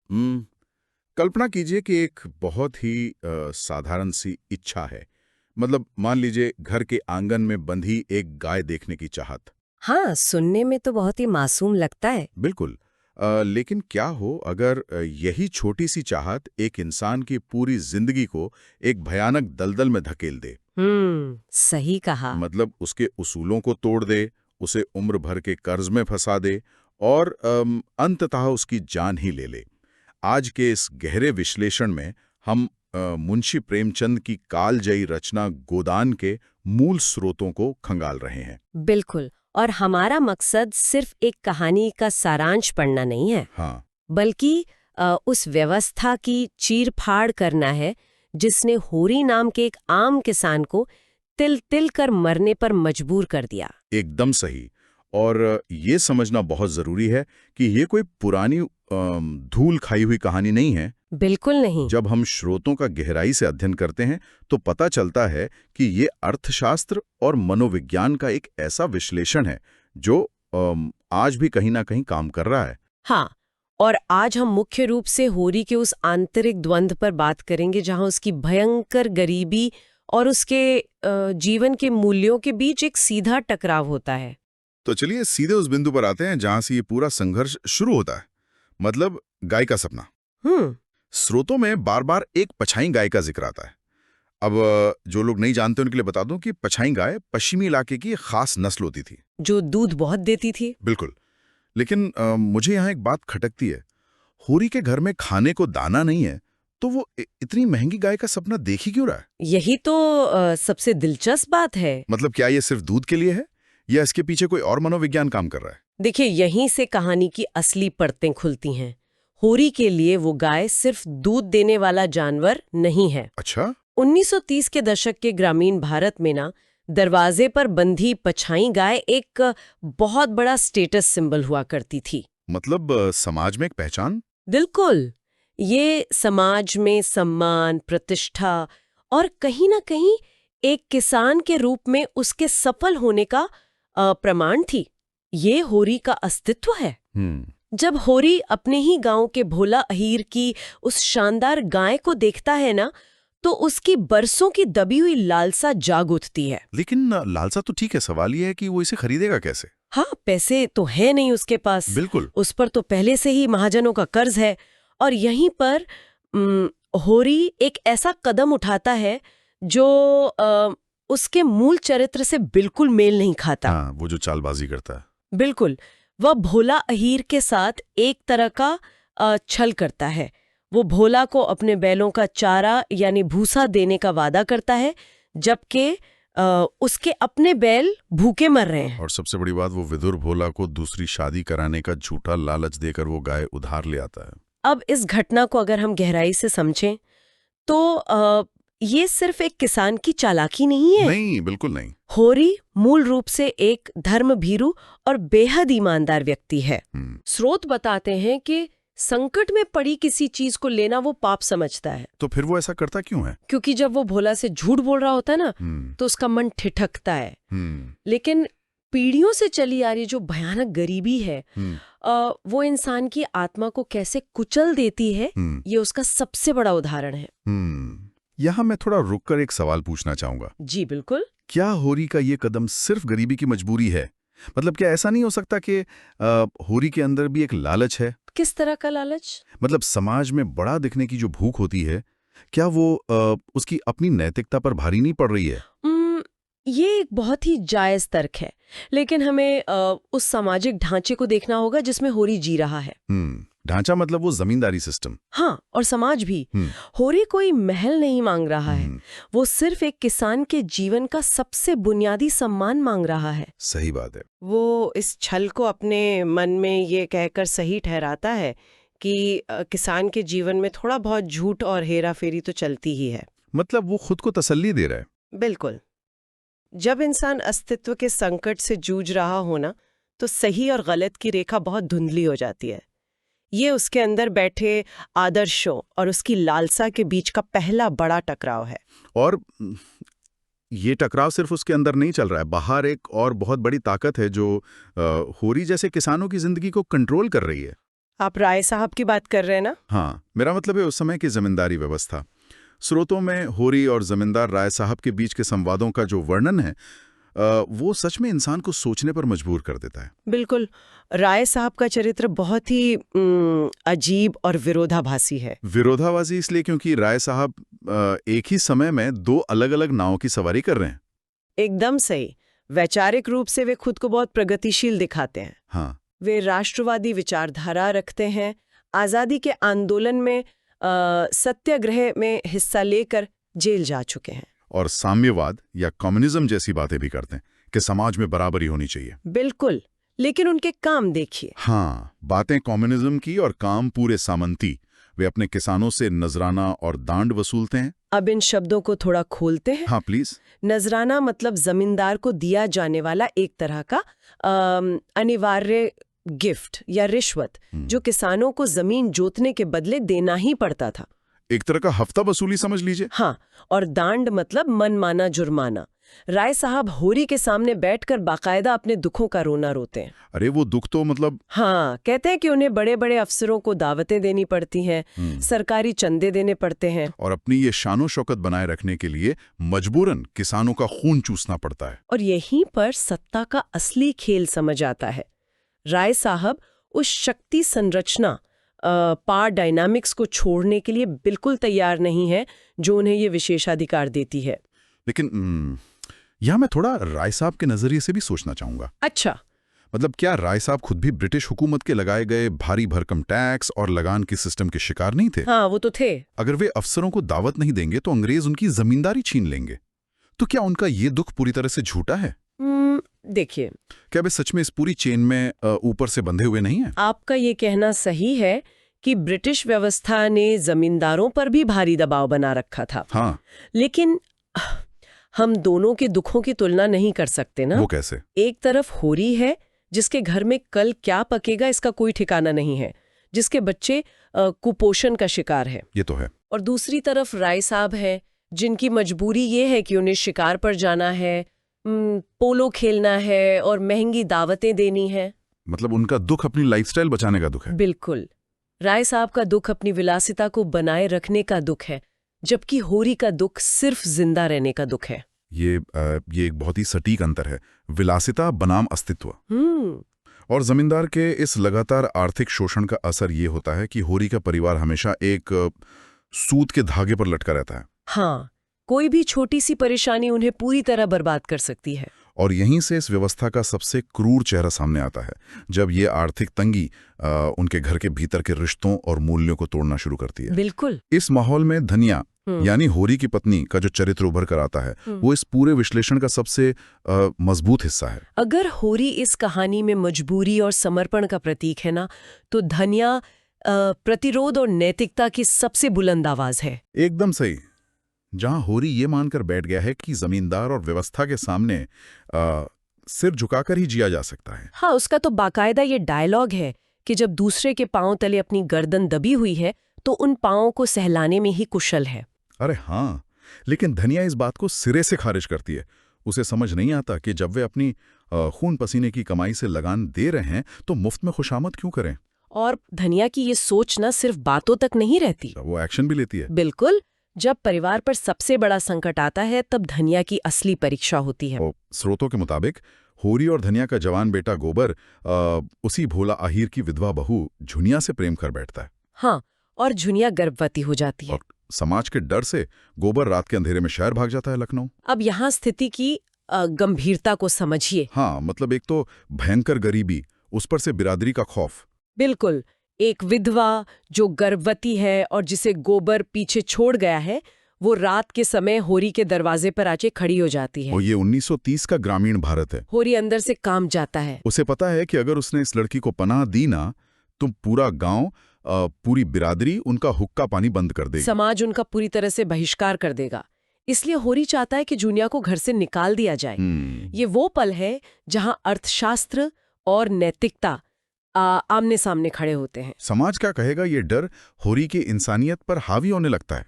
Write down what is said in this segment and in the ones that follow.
हम्म, कल्पना कीजिए कि एक बहुत ही साधारण सी इच्छा है। मतलब मान लीजिए घर के आंगन में बंधी एक गाय देखने की चाहत। हाँ, सुनने में तो बहुत ही मासूम लगता है। बिल्कुल। लेकिन क्या हो अगर यही छोटी सी चाहत एक इंसान की पूरी जिंदगी को एक भयानक दलदल में धकेल दे। सही कहा। मतलब उसके उसूलों को तोड़ दे, उसे उम्र भर के कर्ज में फंसा दे और अंततः उसकी जान ही ले ले। आज के इस गहरे विश्लेषण में हम मुंशी प्रेमचंद की कालजयी रचना गोदान के मूल स्रोतों को खंगाल रहे हैं। बिल्कुल। और हमारा मकसद सिर्फ एक कहानी का सारांश पढ़ना नहीं है, हाँ, बल्कि उस व्यवस्था की चीर-फाड़ करना है जिसने होरी नाम के एक आम किसान को तिल-तिल कर मरने पर मजबूर कर दिया। एकदम सही। और ये समझना बहुत जरूरी है कि ये कोई पुरानी धूल खाई हुई कहानी नहीं है। बिल्कुल नहीं। जब हम स्रोतों का गहराई से अध्ययन करते हैं तो पता चलता है कि ये अर्थशास्त्र और मनोविज्ञान का एक ऐसा विश्लेषण है जो आज भी कहीं ना कहीं काम कर रहा है। हाँ, और आज हम मुख्य रूप से होरी के उस आंतरिक द्वंद्व पर बात करेंगे जहां उसकी भयंकर गरीबी और उसके जीवन के मूल्यों के बीच एक सीधा टकराव होता है। तो चलिए सीधे उस बिंदु पर आते हैं जहां से ये पूरा संघर्ष शुरू होता है। मतलब गाय का सपना। हम्म। स्रोतों में बार बार एक पछाई गाय का जिक्र आता है। अब जो लोग नहीं जानते उनके लिए बता दूं कि पछाई गाय पश्चिमी इलाके की एक खास नस्ल होती थी। जो दूध बहुत देती थी। बिल्कुल। लेकिन मुझे यहाँ एक बात खटकती है। होरी के घर में खाने को दाना नहीं है तो वो इतनी महंगी गाय का सपना देख ही क्यों रहा है? यही तो सबसे दिलचस्प बात है। मतलब क्या ये सिर्फ दूध के लिए है या इसके पीछे कोई और मनोविज्ञान काम कर रहा है? देखिए, यहीं से कहानी की असली परतें खुलती हैं। होरी के लिए वो गाय सिर्फ दूध देने वाला जानवर नहीं है। अच्छा। 1930 के दशक के ग्रामीण भारत में ना, दरवाजे पर बंधी पछाई गाय एक बहुत बड़ा स्टेटस सिंबल हुआ करती थी। मतलब समाज में एक पहचान। बिल्कुल। ये समाज में सम्मान, प्रतिष्ठा और कहीं ना कहीं एक किसान के रूप में उसके सफल होने का प्रमाण थी। ये होरी का अस्तित्व है। जब होरी अपने ही गांव के भोला अहीर की उस शानदार गाय को देखता है ना, तो उसकी बरसों की दबी हुई लालसा जाग उठती है। लेकिन लालसा तो ठीक है, सवाल ये है कि वो इसे खरीदेगा कैसे? हाँ, पैसे तो है नहीं उसके पास। बिल्कुल। उस पर तो पहले से ही महाजनों का कर्ज है। और यहीं पर होरी एक ऐसा कदम उठाता है जो उसके मूल चरित्र से बिल्कुल मेल नहीं खाता। हाँ, वो जो चालबाजी करता है। बिल्कुल। वह भोला अहीर के साथ एक तरह का छल करता है। वो भोला को अपने बैलों का चारा यानी भूसा देने का वादा करता है, जबकि उसके अपने बैल भूखे मर रहे हैं। और सबसे बड़ी बात, वो विदुर भोला को दूसरी शादी कराने का झूठा लालच देकर वो गाय उधार ले आता है। अब इस घटना को अगर हम गहराई से समझें तो ये सिर्फ एक किसान की चालाकी नहीं है। नहीं, बिल्कुल नहीं। होरी मूल रूप से एक धर्मभीरू और बेहद ईमानदार व्यक्ति है। स्रोत बताते हैं कि संकट में पड़ी किसी चीज को लेना वो पाप समझता है। तो फिर वो ऐसा करता क्यों है? क्योंकि जब वो भोला से झूठ बोल रहा होता है ना, तो उसका मन ठिठकता है। लेकिन पीढ़ियों से चली आ रही जो भयानक गरीबी है, वो इंसान की आत्मा को कैसे कुचल देती है, ये उसका सबसे बड़ा उदाहरण है। यहाँ मैं थोड़ा रुककर एक सवाल पूछना चाहूंगा। जी बिल्कुल। क्या होरी का ये कदम सिर्फ गरीबी की मजबूरी है? मतलब क्या ऐसा नहीं हो सकता कि होरी के अंदर भी एक लालच है? किस तरह का लालच? मतलब समाज में बड़ा दिखने की जो भूख होती है, क्या वो उसकी अपनी नैतिकता पर भारी नहीं पड़ रही है? ये एक बहुत ही जायज तर्क है, लेकिन हमें उस सामाजिक ढांचे को देखना होगा जिसमें होरी जी रहा है। ढांचा मतलब वो जमींदारी सिस्टम। हाँ, और समाज भी। होरी कोई महल नहीं मांग रहा है, वो सिर्फ एक किसान के जीवन का सबसे बुनियादी सम्मान मांग रहा है। सही बात है। वो इस छल को अपने मन में ये कहकर सही ठहराता है कि किसान के जीवन में थोड़ा बहुत झूठ और हेरा फेरी तो चलती ही है। मतलब वो खुद को तसल्ली दे रहा है। बिल्कुल। जब इंसान अस्तित्व के संकट से जूझ रहा हो ना, तो सही और गलत की रेखा बहुत धुंधली हो जाती है। ये उसके अंदर बैठे आदर्शों और उसकी लालसा के बीच का पहला बड़ा टकराव है। और ये टकराव सिर्फ उसके अंदर नहीं चल रहा है, बाहर एक और बहुत बड़ी ताकत है जो होरी जैसे किसानों की जिंदगी को कंट्रोल कर रही है। आप राय साहब की बात कर रहे हैं ना? हाँ, मेरा मतलब है उस समय की जमींदारी व्यवस्था। स्रोतों में होरी और जमींदार राय साहब के बीच के संवादों का जो वर्णन है वो सच में इंसान को सोचने पर मजबूर कर देता है। बिल्कुल। राय साहब का चरित्र बहुत ही अजीब और विरोधाभासी है। विरोधाभासी इसलिए क्योंकि राय साहब एक ही समय में दो अलग-अलग नावों की सवारी कर रहे हैं। एकदम सही। वैचारिक रूप से वे खुद को बहुत प्रगतिशील दिखाते हैं। हाँ, वे राष्ट्रवादी विचारधारा रखते हैं, आज़ादी के आंदोलन में सत्याग्रह में हिस्सा लेकर जेल जा चुके हैं। और साम्यवाद या कम्युनिज्म जैसी बातें भी करते हैं कि समाज में बराबरी होनी चाहिए। बिल्कुल, लेकिन उनके काम देखिए। हाँ, बातें कम्युनिज्म की और काम पूरे सामंती। वे अपने किसानों से नजराना और दांड वसूलते हैं। अब इन शब्दों को थोड़ा खोलते हैं। हाँ प्लीज। नजराना मतलब जमींदार को दिया जाने वाला एक तरह का अनिवार्य गिफ्ट या रिश्वत, जो किसानों को जमीन जोतने के बदले देना ही पड़ता था। एक तरह का हफ्ता वसूली समझ लीजिए। हाँ, और दांड मतलब मनमाना जुर्माना। राय साहब होरी के सामने बैठकर बाकायदा अपने दुखों का रोना रोते हैं। अरे वो दुख तो मतलब। हाँ, कहते हैं कि उन्हें बड़े बड़े अफसरों को दावतें देनी पड़ती हैं, सरकारी चंदे देने पड़ते हैं, और अपनी ये शानो शौकत बनाए रखने के लिए मजबूरन किसानों का खून चूसना पड़ता है। और यहीं पर सत्ता का असली खेल समझ आता है। राय साहब उस शक्ति संरचना, पावर डायनामिक्स को छोड़ने के लिए बिल्कुल तैयार नहीं है जो उन्हें ये विशेषाधिकार देती है। लेकिन यह मैं थोड़ा राय साहब के नजरिए से भी सोचना चाहूंगा। अच्छा, मतलब क्या राय साहब खुद भी ब्रिटिश हुकूमत के लगाए गए भारी भरकम टैक्स और लगान के सिस्टम के शिकार नहीं थे? हाँ, वो तो थे। अगर वे अफसरों को दावत नहीं देंगे तो अंग्रेज उनकी जमींदारी छीन लेंगे। तो क्या उनका ये दुख पूरी तरह से झूठा है? देखिए, क्या वे सच में इस पूरी चेन में ऊपर से बंधे हुए नहीं हैं? आपका ये कहना सही है कि ब्रिटिश व्यवस्था ने जमींदारों पर भी भारी दबाव बना रखा था। हाँ, लेकिन हम दोनों के दुखों की तुलना नहीं कर सकते ना। वो कैसे? एक तरफ होरी है जिसके घर में कल क्या पकेगा इसका कोई ठिकाना नहीं है, जिसके बच्चे कुपोषण का शिकार है। ये तो है। और दूसरी तरफ राय साहब है जिनकी मजबूरी ये है कि उन्हें शिकार पर जाना है, पोलो खेलना है और महंगी दावतें देनी है। मतलब उनका दुख अपनी लाइफस्टाइल बचाने का दुख है। बिल्कुल। राय साहब का दुख अपनी विलासिता को बनाए रखने का दुख है, जबकि होरी का दुख सिर्फ जिंदा रहने का दुख है। ये एक बहुत ही सटीक अंतर है, विलासिता बनाम अस्तित्व। और जमींदार के इस लगातार आर्थिक शोषण का असर ये होता है कि होरी का परिवार हमेशा एक सूत के धागे पर लटका रहता है। हाँ, कोई भी छोटी सी परेशानी उन्हें पूरी तरह बर्बाद कर सकती है। और यहीं से इस व्यवस्था का सबसे क्रूर चेहरा सामने आता है, जब ये आर्थिक तंगी उनके घर के भीतर के रिश्तों और मूल्यों को तोड़ना शुरू करती है। बिल्कुल। इस माहौल में धनिया यानी होरी की पत्नी का जो चरित्र उभर कर आता है, वो इस पूरे विश्लेषण का सबसे मजबूत हिस्सा है। अगर होरी इस कहानी में मजबूरी और समर्पण का प्रतीक है ना, तो धनिया प्रतिरोध और नैतिकता की सबसे बुलंद आवाज है। एकदम सही। जहां होरी ये मानकर बैठ गया है कि जमींदार और व्यवस्था के सामने सिर झुकाकर ही जिया जा सकता है। हाँ, उसका तो बाकायदा ये डायलॉग है कि जब दूसरे के पांव तले अपनी गर्दन दबी हुई है तो उन पांवों को सहलाने में ही कुशल है। अरे हाँ, लेकिन धनिया इस बात को सिरे से खारिज करती है। उसे समझ नहीं आता कि जब वे अपनी खून पसीने की कमाई से लगान दे रहे हैं तो मुफ्त में खुशामद क्यों करें। और धनिया की ये सोच न सिर्फ बातों तक नहीं रहती, वो एक्शन भी लेती है। बिल्कुल। जब परिवार पर सबसे बड़ा संकट आता है तब धनिया की असली परीक्षा होती है। स्रोतों के मुताबिक होरी और धनिया का जवान बेटा गोबर उसी भोला आहिर की विधवा बहू झुनिया से प्रेम कर बैठता है। हाँ, और झुनिया गर्भवती हो जाती है। और समाज के डर से गोबर रात के अंधेरे में शहर भाग जाता है लखनऊ। अब यहाँ स्थिति की गंभीरता को समझिए। हाँ, मतलब एक तो भयंकर गरीबी, उस पर से बिरादरी का खौफ। बिल्कुल। एक विधवा जो गर्भवती है और जिसे गोबर पीछे छोड़ गया है, वो रात के समय होरी के दरवाजे पर आके खड़ी हो जाती है। और ये 1930 का ग्रामीण भारत है। होरी अंदर से काम जाता है। उसे पता है कि अगर उसने इस लड़की को पनाह दी ना तो पूरा गांव, पूरी बिरादरी उनका हुक्का पानी बंद कर देगी। समाज उनका पूरी तरह से बहिष्कार कर देगा। इसलिए होरी चाहता है कि जुनिया को घर से निकाल दिया जाए। ये वो पल है जहां अर्थशास्त्र और नैतिकता आमने सामने खड़े होते हैं। समाज क्या कहेगा, ये डर होरी की इंसानियत पर हावी होने लगता है।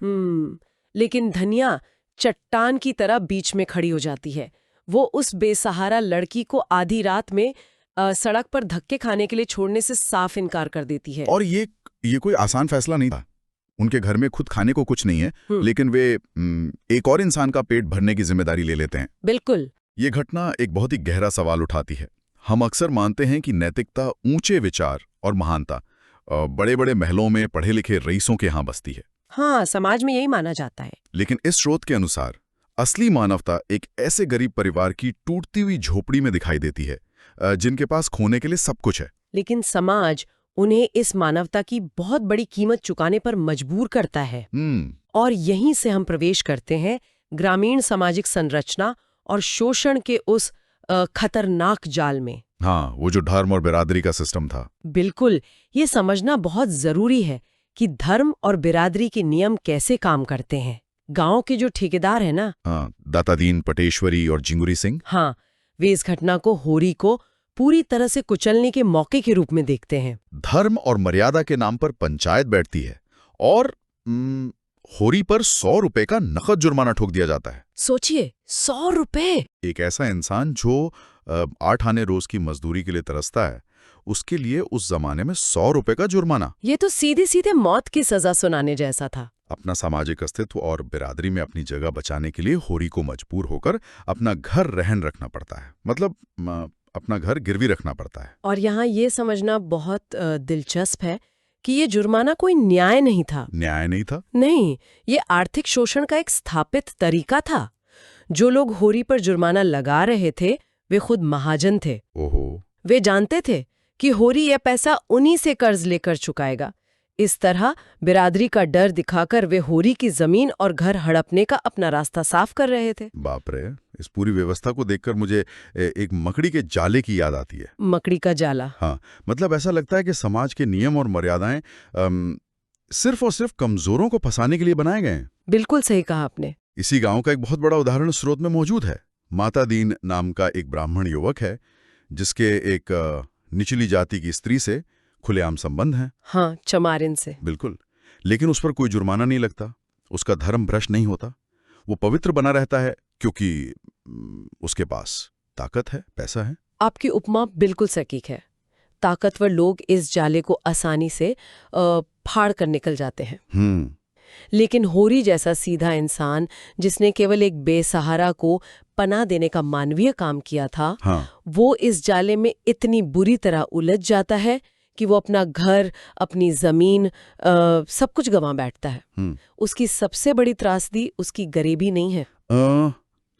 लेकिन धनिया चट्टान की तरह बीच में खड़ी हो जाती है। वो उस बेसहारा लड़की को आधी रात में सड़क पर धक्के खाने के लिए छोड़ने से साफ इनकार कर देती है। और ये कोई आसान फैसला नहीं था। उनके घर में खुद खाने को कुछ नहीं है, लेकिन वे एक और इंसान का पेट भरने की जिम्मेदारी ले लेते हैं। बिल्कुल। ये घटना एक बहुत ही गहरा सवाल उठाती है। हम अक्सर मानते हैं कि नैतिकता ऊंचे विचार और महानता बड़े बड़े महलों में पढ़े लिखे रईसों के यहाँ बसती है। हाँ, समाज में यही माना जाता है। लेकिन इस स्रोत के अनुसार असली मानवता एक ऐसे गरीब परिवार की टूटती हुई झोपड़ी में दिखाई देती है, जिनके पास खोने के लिए सब कुछ है। लेकिन समाज उन्हें इस मानवता की बहुत बड़ी कीमत चुकाने पर मजबूर करता है। और यहीं से हम प्रवेश करते हैं ग्रामीण सामाजिक संरचना और शोषण के उस खतरनाक जाल में। हाँ, वो जो धर्म और बिरादरी का सिस्टम था। बिल्कुल, ये समझना बहुत जरूरी है कि धर्म और बिरादरी के नियम कैसे काम करते हैं। गांव के जो ठेकेदार है ना, दातादीन, पटेश्वरी और जिंगुरी सिंह, हाँ, वे इस घटना को होरी को पूरी तरह से कुचलने के मौके के रूप में देखते हैं। धर्म और मर्यादा के नाम पर पंचायत बैठती है और होरी पर 100 रुपए का नकद जुर्माना ठोक दिया जाता है। सोचिए, 100 रुपए! एक ऐसा इंसान जो 8 आने रोज की मजदूरी के लिए तरसता है, उसके लिए उस जमाने में 100 रुपए का जुर्माना। ये तो सीधे सीधे मौत की सजा सुनाने जैसा था। अपना सामाजिक अस्तित्व और बिरादरी में अपनी जगह बचाने के लिए होरी को मजबूर होकर अपना घर रहन रखना पड़ता है, मतलब अपना घर गिरवी रखना पड़ता है। और यहाँ ये समझना बहुत दिलचस्प है कि ये जुर्माना कोई न्याय नहीं था। न्याय नहीं था? नहीं, ये आर्थिक शोषण का एक स्थापित तरीका था। जो लोग होरी पर जुर्माना लगा रहे थे, वे खुद महाजन थे। ओहो। वे जानते थे कि होरी यह पैसा उन्हीं से कर्ज लेकर चुकाएगा। इस तरह बिरादरी का डर दिखाकर वे होरी की जमीन और घर हड़पने का अपना रास्ता साफ कर रहे थे। बाप रे, इस पूरी व्यवस्था को देखकर मुझे एक मकड़ी के जाले की याद आती है। मकड़ी का जाला? हाँ, मतलब ऐसा लगता है कि समाज के नियम और मर्यादाएं सिर्फ और सिर्फ कमजोरों को फंसाने के लिए बनाए गए हैं। बिल्कुल सही कहा आपने। इसी गांव का एक बहुत बड़ा उदाहरण स्रोत में मौजूद है। माता दीन नाम का एक ब्राह्मण युवक है, जिसके एक निचली जाति की स्त्री से खुलेआम संबंध है। हाँ, चमारिन से। बिल्कुल। लेकिन उस पर कोई जुर्माना नहीं लगता, उसका धर्म भ्रष्ट नहीं होता, वो पवित्र बना रहता है क्योंकि उसके पास ताकत है, पैसा है। आपकी उपमा बिल्कुल सटीक है। ताकतवर लोग इस जाले को आसानी से फाड़ कर निकल जाते हैं। लेकिन होरी जैसा सीधा इंसान, जिसने केवल एक बेसहारा को पनाह देने का मानवीय काम किया था, वो इस जाले में इतनी बुरी तरह उलझ जाता है कि वो अपना घर, अपनी जमीन, सब कुछ गंवा बैठता है। उसकी सबसे बड़ी त्रासदी उसकी गरीबी नहीं है।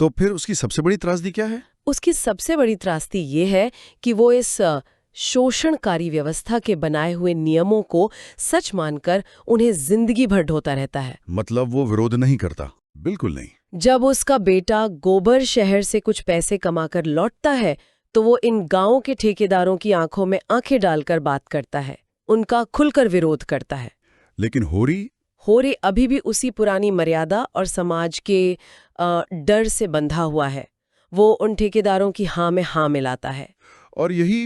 तो फिर उसकी सबसे बड़ी त्रासदी क्या है? उसकी सबसे बड़ी त्रासदी ये है कि वो इस शोषणकारी व्यवस्था के बनाए हुए नियमों को सच मानकर उन्हें जिंदगी भर ढोता रहता है। मतलब वो विरोध नहीं करता? बिल्कुल नहीं। जब उसका बेटा गोबर शहर से कुछ पैसे कमाकर लौटता है, तो वो इन गांवों के ठेकेदारों की आंखों में आंखें डालकर बात करता है, उनका खुलकर विरोध करता है। लेकिन होरी अभी भी उसी पुरानी मर्यादा और समाज के डर से बंधा हुआ है। वो उन ठेकेदारों की हाँ में हाँ मिलाता है। और यही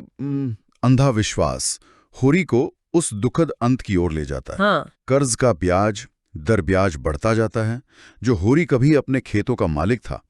अंधा विश्वास होरी को उस दुखद अंत की ओर ले जाता है। हाँ। कर्ज का ब्याज दर ब्याज बढ़ता जाता है। जो होरी कभी अपने खेतों का मालिक था,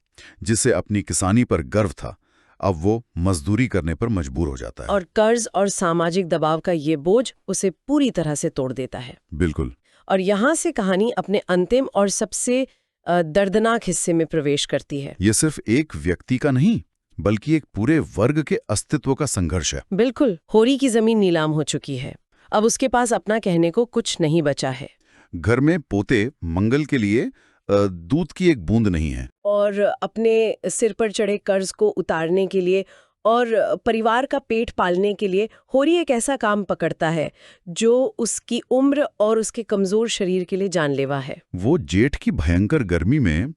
जिसे अपनी किसानी पर गर्व था, अब वो मजदूरी करने पर मजबूर हो जाता है। और कर्ज और सामाजिक दबाव का ये बोझ उसे पूरी तरह से तोड़ देता है। बिल्कुल। और यहाँ से कहानी अपने अंतिम और सबसे दर्दनाक हिस्से में प्रवेश करती है। ये सिर्फ एक व्यक्ति का नहीं, बल्कि एक पूरे वर्ग के अस्तित्व का संघर्ष है। बिल्कुल। होरी की जमीन नीलाम हो चुकी है। अब उसके पास अपना कहने को कुछ नहीं बचा है। घर में पोते मंगल के लिए दूध की एक बूंद नहीं है। और अपने सिर पर चढ़े कर्ज को उतारने के लिए और परिवार का पेट पालने के लिए होरी एक ऐसा काम पकड़ता है जो उसकी उम्र और उसके कमजोर शरीर के लिए जानलेवा है। वो जेठ की भयंकर गर्मी में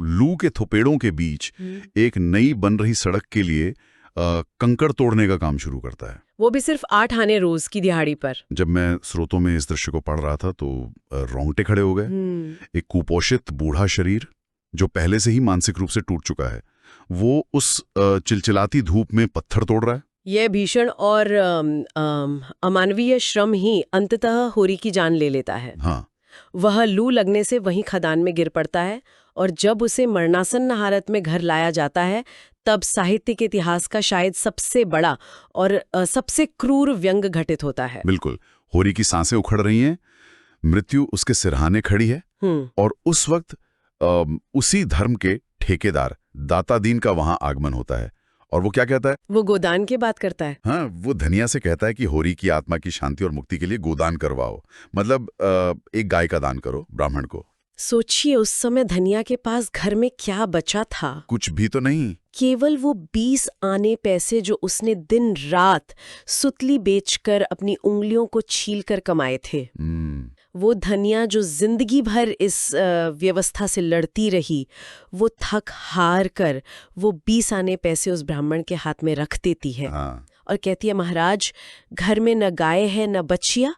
लू के थोपेड़ों के बीच एक नई बन रही सड़क के लिए कंकड़ तोड़ने का काम शुरू करता है। वो भी सिर्फ 8 आने रोज की दिहाड़ी पर। जब मैं स्रोतों में इस दृश्य को पढ़ रहा था तो रोंगटे खड़े हो गए। एक कुपोषित बूढ़ा शरीर जो पहले से ही मानसिक रूप से टूट चुका है, वो उस चिलचिलाती धूप में पत्थर तोड़ रहा है। यह भीषण और अमानवीय श्रम ही अंततः होरी की जान ले लेता है। हाँ। वह लू लगने से वहीं खदान में गिर पड़ता है और जब उसे मरणासन्न हालत में घर लाया जाता है, तब साहित्य के इतिहास का शायद सबसे बड़ा और सबसे क्रूर व्यंग घटित होता है। बिल्कुल। होरी की सांसें उखड़ रही हैं, मृत्यु उसके सिरहाने खड़ी है, और उस वक्त उसी धर्म के ठेकेदार दाता दीन का वहां आगमन होता है। और वो क्या कहता है? वो गोदान की बात करता है। हाँ, वो धनिया से कहता है कि होरी की आत्मा की शांति और मुक्ति के लिए गोदान करवाओ, मतलब एक गाय का दान करो ब्राह्मण को। सोचिए उस समय धनिया के पास घर में क्या बचा था? कुछ भी तो नहीं। केवल वो 20 आने पैसे जो उसने दिन रात सुतली बेचकर अपनी उंगलियों को छीलकर कमाए थे। वो धनिया जो जिंदगी भर इस व्यवस्था से लड़ती रही, वो थक हार कर वो 20 आने पैसे उस ब्राह्मण के हाथ में रख देती है। और कहती है, महाराज, घर में न गाय है, न बछिया,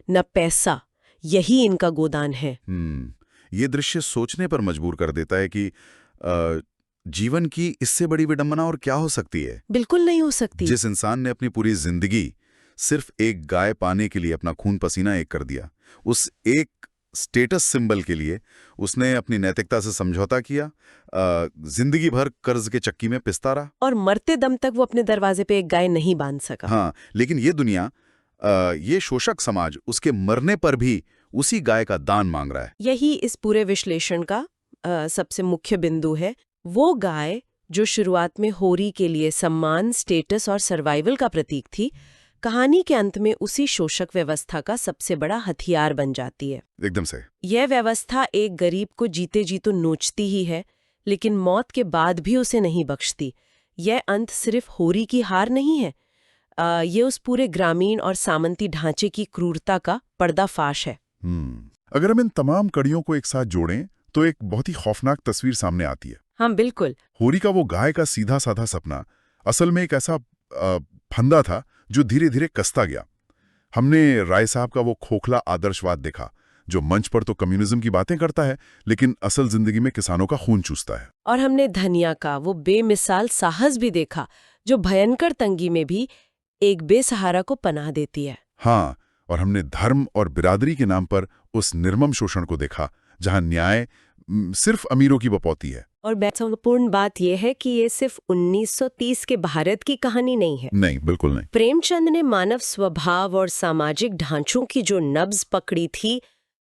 न पैसा, यही इनका गोदान है। ये दृश्य सोचने पर मजबूर कर देता है कि जीवन की इससे बड़ी विडंबना और क्या हो सकती है? बिल्कुल नहीं हो सकती। जिस इंसान ने अपनी पूरी जिंदगी सिर्फ एक गाय पाने के लिए अपना खून पसीना एक कर दिया, उस एक स्टेटस सिंबल के लिए उसने अपनी नैतिकता से समझौता किया, जिंदगी भर कर्ज के चक्की में पिसता रहा, और मरते दम तक वो अपने दरवाजे पे एक गाय नहीं बांध सका। हाँ, लेकिन ये दुनिया, ये शोषक समाज उसके मरने पर भी उसी गाय का दान मांग रहा है। यही इस पूरे विश्लेषण का सबसे मुख्य बिंदु है। वो गाय जो शुरुआत में होरी के लिए सम्मान, स्टेटस और सर्वाइवल का प्रतीक थी, कहानी के अंत में उसी शोषक व्यवस्था का सबसे बड़ा हथियार बन जाती है। एकदम से। यह व्यवस्था एक गरीब को जीते जी तो नोचती ही है, लेकिन मौत के बाद भी उसे नहीं बख्शती। यह अंत सिर्फ होरी की हार नहीं है, ये उस पूरे ग्रामीण और सामंती ढांचे की क्रूरता का पर्दाफाश है। अगर हम इन तमाम कड़ियों को एक साथ जोड़ें तो एक बहुत ही खौफनाक तस्वीर सामने आती है। हाँ, बिल्कुल। होरी का वो गाय का सीधा साधा सपना असल में एक ऐसा फंदा था जो धीरे धीरे कसता गया। हमने राय साहब का वो खोखला आदर्शवाद देखा, जो मंच पर तो कम्युनिज्म की बातें करता है, लेकिन असल जिंदगी में किसानों का खून चूसता है। और हमने धनिया का वो बेमिसाल साहस भी देखा, जो भयंकर तंगी में भी एक बेसहारा को पनाह देती है। हाँ, और हमने धर्म और बिरादरी के नाम पर उस निर्मम शोषण को देखा, जहां न्याय सिर्फ अमीरों की बपौती है। और महत्वपूर्ण बात यह है कि ये सिर्फ 1930 के भारत की कहानी नहीं है। नहीं, बिल्कुल नहीं। प्रेमचंद ने मानव स्वभाव और सामाजिक ढांचों की जो नब्ज पकड़ी थी,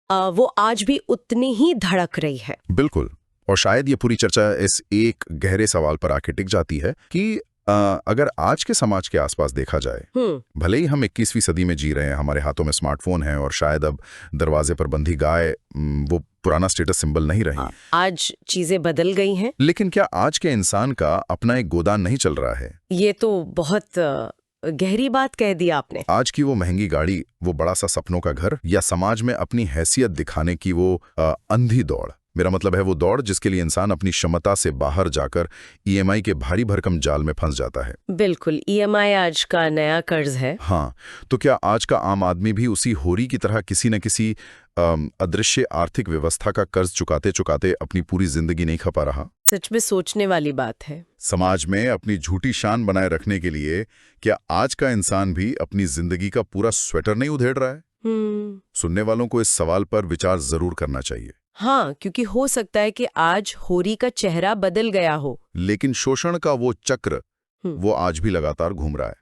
वो आज भी उतनी ही धड़क रही है। बिल्कुल। और शायद ये पूरी चर्चा इस एक गहरे सवाल पर आके टिक जाती है कि अगर आज के समाज के आसपास देखा जाए, भले ही हम 21वीं सदी में जी रहे हैं, हमारे हाथों में स्मार्टफोन है और शायद अब दरवाजे पर बंधी गाय वो पुराना स्टेटस सिंबल नहीं रही। आज चीजें बदल गई हैं। लेकिन क्या आज के इंसान का अपना एक गोदान नहीं चल रहा है? ये तो बहुत गहरी बात कह दी आपने। आज की वो महंगी गाड़ी, वो बड़ा सा सपनों का घर, या समाज में अपनी हैसियत दिखाने की वो अंधी दौड़, मेरा मतलब है वो दौड़ जिसके लिए इंसान अपनी क्षमता से बाहर जाकर ईएमआई के भारी भरकम जाल में फंस जाता है। बिल्कुल, ईएमआई आज का नया कर्ज है। हाँ, तो क्या आज का आम आदमी भी उसी होरी की तरह किसी न किसी अदृश्य आर्थिक व्यवस्था का कर्ज चुकाते चुकाते अपनी पूरी जिंदगी नहीं खपा रहा? सच में सोचने वाली बात है। समाज में अपनी झूठी शान बनाए रखने के लिए क्या आज का इंसान भी अपनी जिंदगी का पूरा स्वेटर नहीं उधेड़ रहा है? सुनने वालों को इस सवाल पर विचार जरूर करना चाहिए। हाँ, क्योंकि हो सकता है कि आज होरी का चेहरा बदल गया हो, लेकिन शोषण का वो चक्र वो आज भी लगातार घूम रहा है।